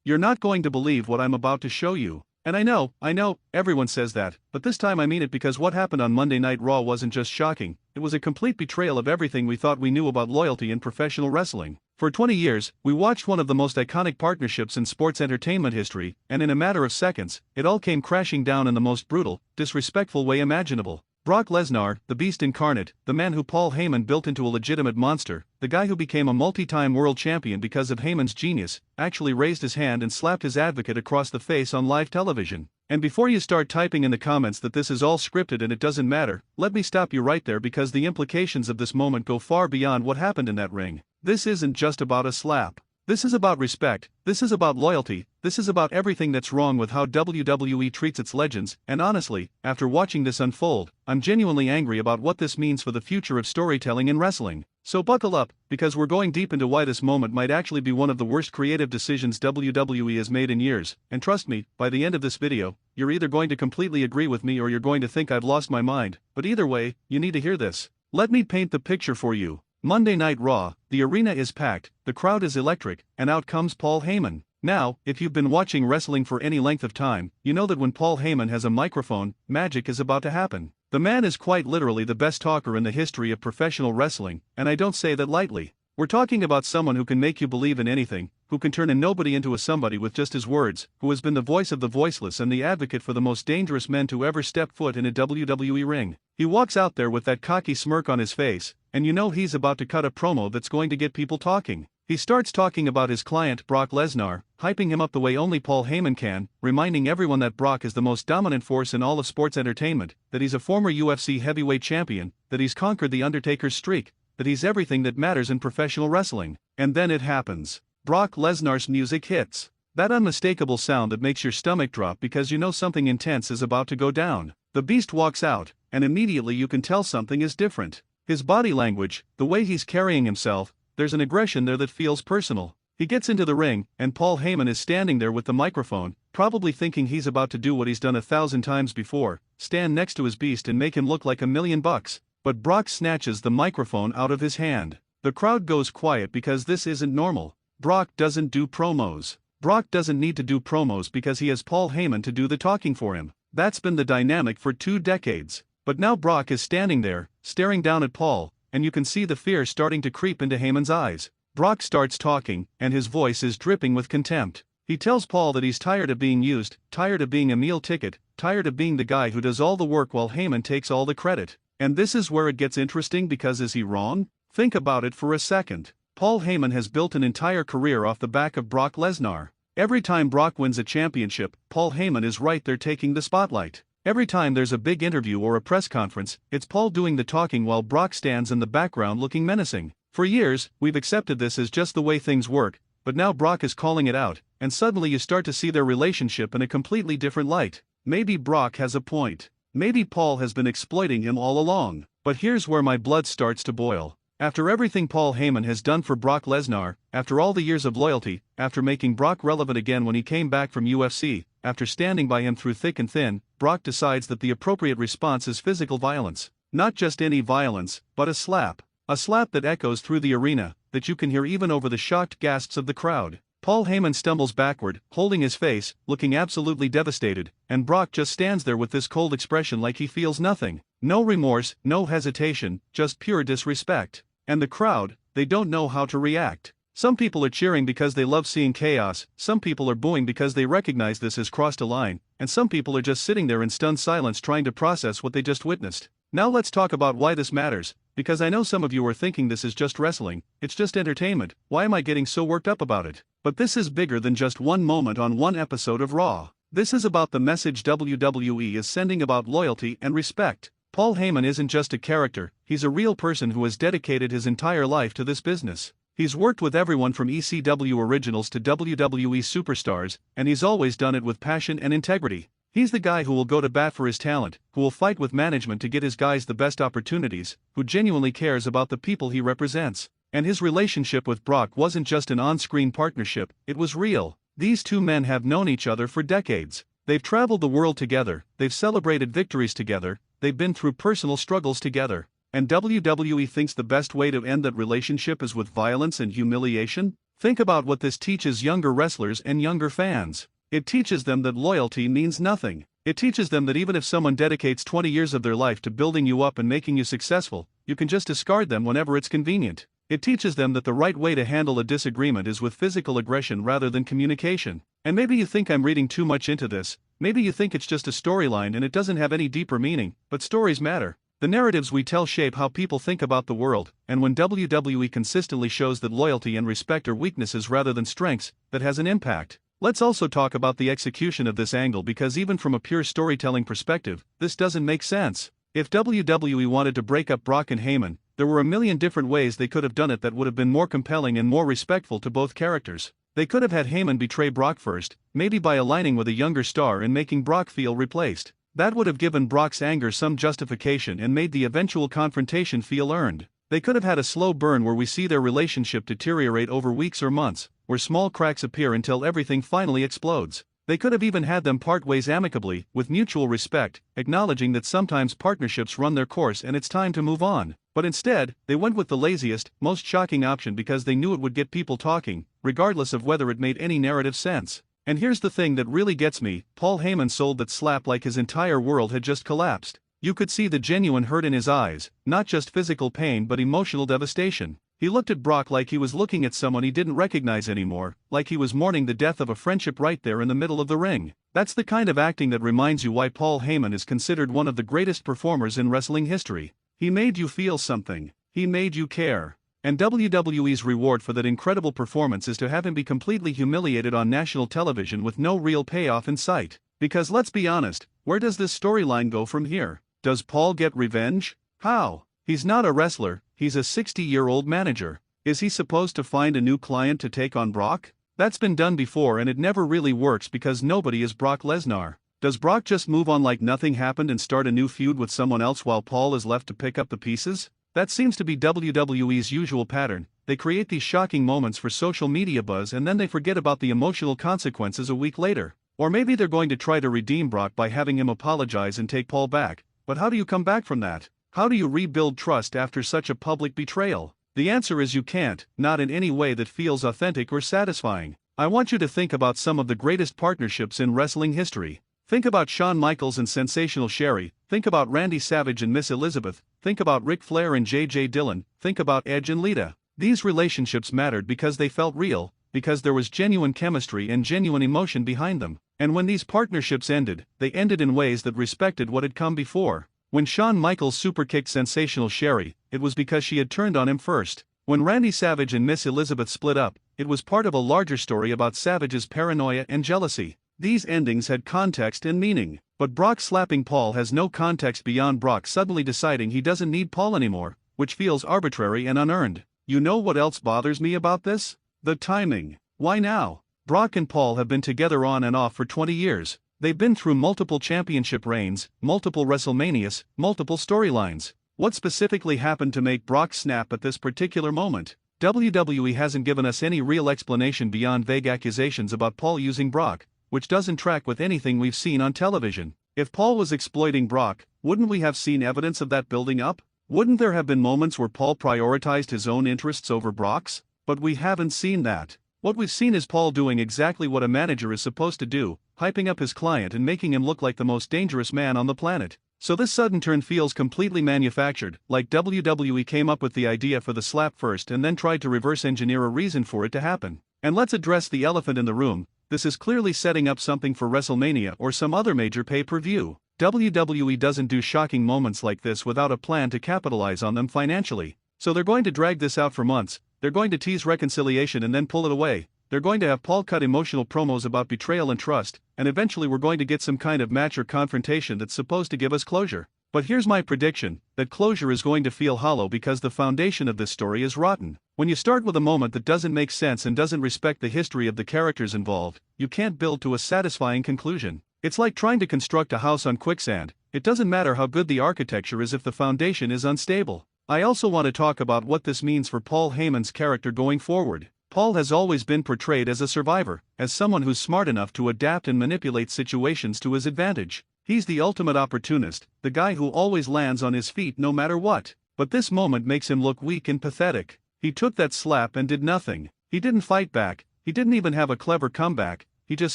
You're not going to believe what I'm about to show you. And I know, everyone says that, but this time I mean it because what happened on Monday Night Raw wasn't just shocking, it was a complete betrayal of everything we thought we knew about loyalty in professional wrestling. For 20 years, we watched one of the most iconic partnerships in sports entertainment history, and in a matter of seconds, it all came crashing down in the most brutal, disrespectful way imaginable. Brock Lesnar, the beast incarnate, the man who Paul Heyman built into a legitimate monster, the guy who became a multi-time world champion because of Heyman's genius, actually raised his hand and slapped his advocate across the face on live television. And before you start typing in the comments that this is all scripted and it doesn't matter, let me stop you right there because the implications of this moment go far beyond what happened in that ring. This isn't just about a slap. This is about respect, this is about loyalty, this is about everything that's wrong with how WWE treats its legends, and honestly, after watching this unfold, I'm genuinely angry about what this means for the future of storytelling in wrestling. So buckle up, because we're going deep into why this moment might actually be one of the worst creative decisions WWE has made in years, and trust me, by the end of this video, you're either going to completely agree with me or you're going to think I've lost my mind, but either way, you need to hear this. Let me paint the picture for you. Monday Night Raw, the arena is packed, the crowd is electric, and out comes Paul Heyman. Now, if you've been watching wrestling for any length of time, you know that when Paul Heyman has a microphone, magic is about to happen. The man is quite literally the best talker in the history of professional wrestling, and I don't say that lightly. We're talking about someone who can make you believe in anything, who can turn a nobody into a somebody with just his words, who has been the voice of the voiceless and the advocate for the most dangerous men to ever step foot in a WWE ring. He walks out there with that cocky smirk on his face, and you know he's about to cut a promo that's going to get people talking. He starts talking about his client Brock Lesnar, hyping him up the way only Paul Heyman can, reminding everyone that Brock is the most dominant force in all of sports entertainment, that he's a former UFC heavyweight champion, that he's conquered the Undertaker's streak, that he's everything that matters in professional wrestling. And then it happens. Brock Lesnar's music hits. That unmistakable sound that makes your stomach drop because you know something intense is about to go down. The beast walks out, and immediately you can tell something is different. His body language, the way he's carrying himself, there's an aggression there that feels personal. He gets into the ring, and Paul Heyman is standing there with the microphone, probably thinking he's about to do what he's done 1,000 times before, stand next to his beast and make him look like $1,000,000. But Brock snatches the microphone out of his hand. The crowd goes quiet because this isn't normal. Brock doesn't do promos. Brock doesn't need to do promos because he has Paul Heyman to do the talking for him. That's been the dynamic for 2 decades. But now Brock is standing there, staring down at Paul, and you can see the fear starting to creep into Heyman's eyes. Brock starts talking, and his voice is dripping with contempt. He tells Paul that he's tired of being used, tired of being a meal ticket, tired of being the guy who does all the work while Heyman takes all the credit. And this is where it gets interesting because is he wrong? Think about it for a second. Paul Heyman has built an entire career off the back of Brock Lesnar. Every time Brock wins a championship, Paul Heyman is right there taking the spotlight. Every time there's a big interview or a press conference, it's Paul doing the talking while Brock stands in the background looking menacing. For years, we've accepted this as just the way things work, but now Brock is calling it out, and suddenly you start to see their relationship in a completely different light. Maybe Brock has a point. Maybe Paul has been exploiting him all along. But here's where my blood starts to boil. After everything Paul Heyman has done for Brock Lesnar, after all the years of loyalty, after making Brock relevant again when he came back from UFC, after standing by him through thick and thin, Brock decides that the appropriate response is physical violence. Not just any violence, but a slap. A slap that echoes through the arena, that you can hear even over the shocked gasps of the crowd. Paul Heyman stumbles backward, holding his face, looking absolutely devastated, and Brock just stands there with this cold expression like he feels nothing. No remorse, no hesitation, just pure disrespect. And the crowd, they don't know how to react. Some people are cheering because they love seeing chaos, some people are booing because they recognize this has crossed a line, and some people are just sitting there in stunned silence trying to process what they just witnessed. Now let's talk about why this matters, because I know some of you are thinking this is just wrestling, it's just entertainment, why am I getting so worked up about it? But this is bigger than just one moment on one episode of Raw. This is about the message WWE is sending about loyalty and respect. Paul Heyman isn't just a character, he's a real person who has dedicated his entire life to this business. He's worked with everyone from ECW originals to WWE superstars, and he's always done it with passion and integrity. He's the guy who will go to bat for his talent, who will fight with management to get his guys the best opportunities, who genuinely cares about the people he represents. And his relationship with Brock wasn't just an on-screen partnership, it was real. These two men have known each other for decades. They've traveled the world together, they've celebrated victories together, they've been through personal struggles together. And WWE thinks the best way to end that relationship is with violence and humiliation? Think about what this teaches younger wrestlers and younger fans. It teaches them that loyalty means nothing. It teaches them that even if someone dedicates 20 years of their life to building you up and making you successful, you can just discard them whenever it's convenient. It teaches them that the right way to handle a disagreement is with physical aggression rather than communication. And maybe you think I'm reading too much into this, maybe you think it's just a storyline and it doesn't have any deeper meaning, but stories matter. The narratives we tell shape how people think about the world, and when WWE consistently shows that loyalty and respect are weaknesses rather than strengths, that has an impact. Let's also talk about the execution of this angle because even from a pure storytelling perspective, this doesn't make sense. If WWE wanted to break up Brock and Heyman, there were a million different ways they could have done it that would have been more compelling and more respectful to both characters. They could have had Heyman betray Brock first, maybe by aligning with a younger star and making Brock feel replaced. That would have given Brock's anger some justification and made the eventual confrontation feel earned. They could have had a slow burn where we see their relationship deteriorate over weeks or months, where small cracks appear until everything finally explodes. They could have even had them part ways amicably, with mutual respect, acknowledging that sometimes partnerships run their course and it's time to move on. But instead, they went with the laziest, most shocking option because they knew it would get people talking, regardless of whether it made any narrative sense. And here's the thing that really gets me, Paul Heyman sold that slap like his entire world had just collapsed. You could see the genuine hurt in his eyes, not just physical pain but emotional devastation. He looked at Brock like he was looking at someone he didn't recognize anymore, like he was mourning the death of a friendship right there in the middle of the ring. That's the kind of acting that reminds you why Paul Heyman is considered one of the greatest performers in wrestling history. He made you feel something. He made you care. And WWE's reward for that incredible performance is to have him be completely humiliated on national television with no real payoff in sight. Because let's be honest, where does this storyline go from here? Does Paul get revenge? How? He's not a wrestler, he's a 60-year-old manager. Is he supposed to find a new client to take on Brock? That's been done before and it never really works because nobody is Brock Lesnar. Does Brock just move on like nothing happened and start a new feud with someone else while Paul is left to pick up the pieces? That seems to be WWE's usual pattern. They create these shocking moments for social media buzz and then they forget about the emotional consequences a week later. Or maybe they're going to try to redeem Brock by having him apologize and take Paul back. But how do you come back from that? How do you rebuild trust after such a public betrayal? The answer is you can't, not in any way that feels authentic or satisfying. I want you to think about some of the greatest partnerships in wrestling history. Think about Shawn Michaels and Sensational Sherry, think about Randy Savage and Miss Elizabeth, think about Ric Flair and J.J. Dillon, think about Edge and Lita. These relationships mattered because they felt real, because there was genuine chemistry and genuine emotion behind them. And when these partnerships ended, they ended in ways that respected what had come before. When Shawn Michaels superkicked Sensational Sherry, it was because she had turned on him first. When Randy Savage and Miss Elizabeth split up, it was part of a larger story about Savage's paranoia and jealousy. These endings had context and meaning. But Brock slapping Paul has no context beyond Brock suddenly deciding he doesn't need Paul anymore, which feels arbitrary and unearned. You know what else bothers me about this? The timing. Why now? Brock and Paul have been together on and off for 20 years. They've been through multiple championship reigns, multiple WrestleManias, multiple storylines. What specifically happened to make Brock snap at this particular moment? WWE hasn't given us any real explanation beyond vague accusations about Paul using Brock, which doesn't track with anything we've seen on television. If Paul was exploiting Brock, wouldn't we have seen evidence of that building up? Wouldn't there have been moments where Paul prioritized his own interests over Brock's? But we haven't seen that. What we've seen is Paul doing exactly what a manager is supposed to do, hyping up his client and making him look like the most dangerous man on the planet. So this sudden turn feels completely manufactured, like WWE came up with the idea for the slap first and then tried to reverse engineer a reason for it to happen. And let's address the elephant in the room. This is clearly setting up something for WrestleMania or some other major pay-per-view. WWE doesn't do shocking moments like this without a plan to capitalize on them financially. So they're going to drag this out for months. They're going to tease reconciliation and then pull it away. They're going to have Paul cut emotional promos about betrayal and trust, and eventually we're going to get some kind of match or confrontation that's supposed to give us closure. But here's my prediction, that closure is going to feel hollow because the foundation of this story is rotten. When you start with a moment that doesn't make sense and doesn't respect the history of the characters involved, you can't build to a satisfying conclusion. It's like trying to construct a house on quicksand. It doesn't matter how good the architecture is if the foundation is unstable. I also want to talk about what this means for Paul Heyman's character going forward. Paul has always been portrayed as a survivor, as someone who's smart enough to adapt and manipulate situations to his advantage. He's the ultimate opportunist, the guy who always lands on his feet no matter what. But this moment makes him look weak and pathetic. He took that slap and did nothing. He didn't fight back, he didn't even have a clever comeback, he just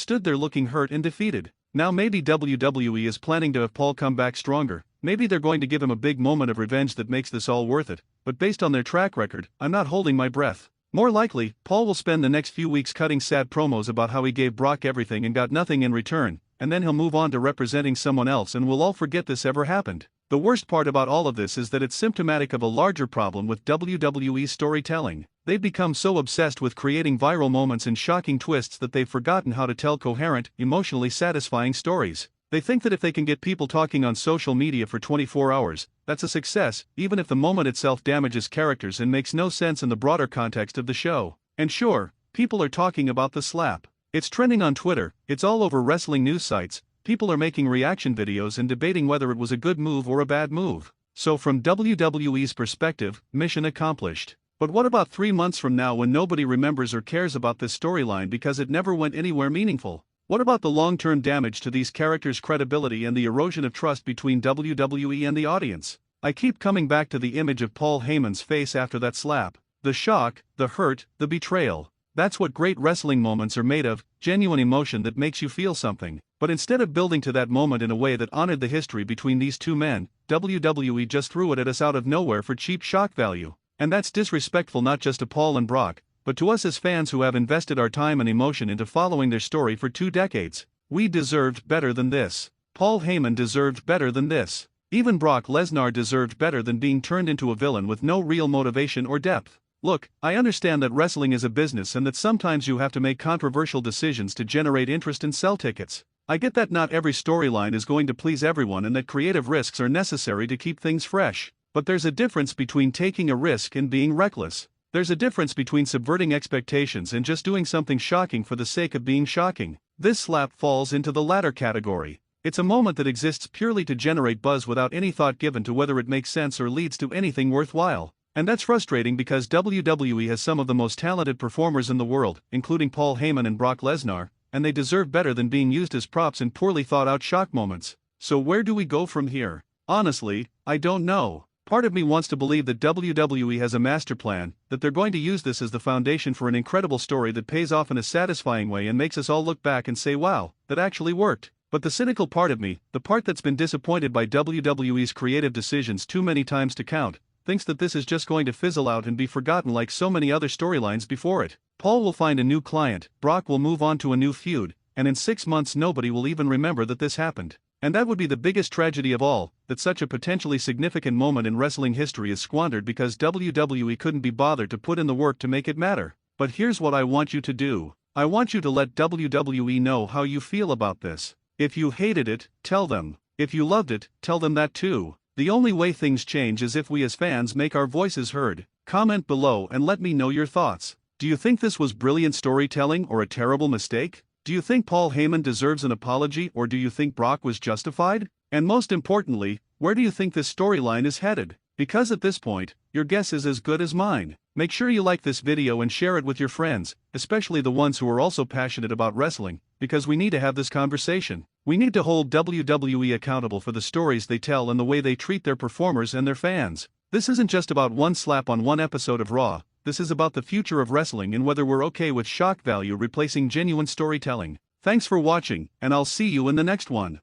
stood there looking hurt and defeated. Now maybe WWE is planning to have Paul come back stronger, maybe they're going to give him a big moment of revenge that makes this all worth it, but based on their track record, I'm not holding my breath. More likely, Paul will spend the next few weeks cutting sad promos about how he gave Brock everything and got nothing in return, and then he'll move on to representing someone else and we'll all forget this ever happened. The worst part about all of this is that it's symptomatic of a larger problem with WWE's storytelling. They've become so obsessed with creating viral moments and shocking twists that they've forgotten how to tell coherent, emotionally satisfying stories. They think that if they can get people talking on social media for 24 hours, that's a success, even if the moment itself damages characters and makes no sense in the broader context of the show. And sure, people are talking about the slap. It's trending on Twitter, it's all over wrestling news sites, people are making reaction videos and debating whether it was a good move or a bad move. So from WWE's perspective, mission accomplished. But what about 3 months from now when nobody remembers or cares about this storyline because it never went anywhere meaningful? What about the long-term damage to these characters' credibility and the erosion of trust between WWE and the audience? I keep coming back to the image of Paul Heyman's face after that slap. The shock, the hurt, the betrayal. That's what great wrestling moments are made of, genuine emotion that makes you feel something. But instead of building to that moment in a way that honored the history between these two men, WWE just threw it at us out of nowhere for cheap shock value. And that's disrespectful not just to Paul and Brock, but to us as fans who have invested our time and emotion into following their story for 2 decades. We deserved better than this. Paul Heyman deserved better than this. Even Brock Lesnar deserved better than being turned into a villain with no real motivation or depth. Look, I understand that wrestling is a business and that sometimes you have to make controversial decisions to generate interest and sell tickets. I get that not every storyline is going to please everyone and that creative risks are necessary to keep things fresh. But there's a difference between taking a risk and being reckless. There's a difference between subverting expectations and just doing something shocking for the sake of being shocking. This slap falls into the latter category. It's a moment that exists purely to generate buzz without any thought given to whether it makes sense or leads to anything worthwhile. And that's frustrating because WWE has some of the most talented performers in the world, including Paul Heyman and Brock Lesnar, and they deserve better than being used as props in poorly thought out shock moments. So where do we go from here? Honestly, I don't know. Part of me wants to believe that WWE has a master plan, that they're going to use this as the foundation for an incredible story that pays off in a satisfying way and makes us all look back and say, wow, that actually worked. But the cynical part of me, the part that's been disappointed by WWE's creative decisions too many times to count, thinks that this is just going to fizzle out and be forgotten like so many other storylines before it. Paul will find a new client, Brock will move on to a new feud, and in 6 months nobody will even remember that this happened. And that would be the biggest tragedy of all, that such a potentially significant moment in wrestling history is squandered because WWE couldn't be bothered to put in the work to make it matter. But here's what I want you to do. I want you to let WWE know how you feel about this. If you hated it, tell them. If you loved it, tell them that too. The only way things change is if we as fans make our voices heard. Comment below and let me know your thoughts. Do you think this was brilliant storytelling or a terrible mistake? Do you think Paul Heyman deserves an apology or do you think Brock was justified? And most importantly, where do you think this storyline is headed? Because at this point, your guess is as good as mine. Make sure you like this video and share it with your friends, especially the ones who are also passionate about wrestling, because we need to have this conversation. We need to hold WWE accountable for the stories they tell and the way they treat their performers and their fans. This isn't just about one slap on one episode of Raw. This is about the future of wrestling and whether we're okay with shock value replacing genuine storytelling. Thanks for watching, and I'll see you in the next one.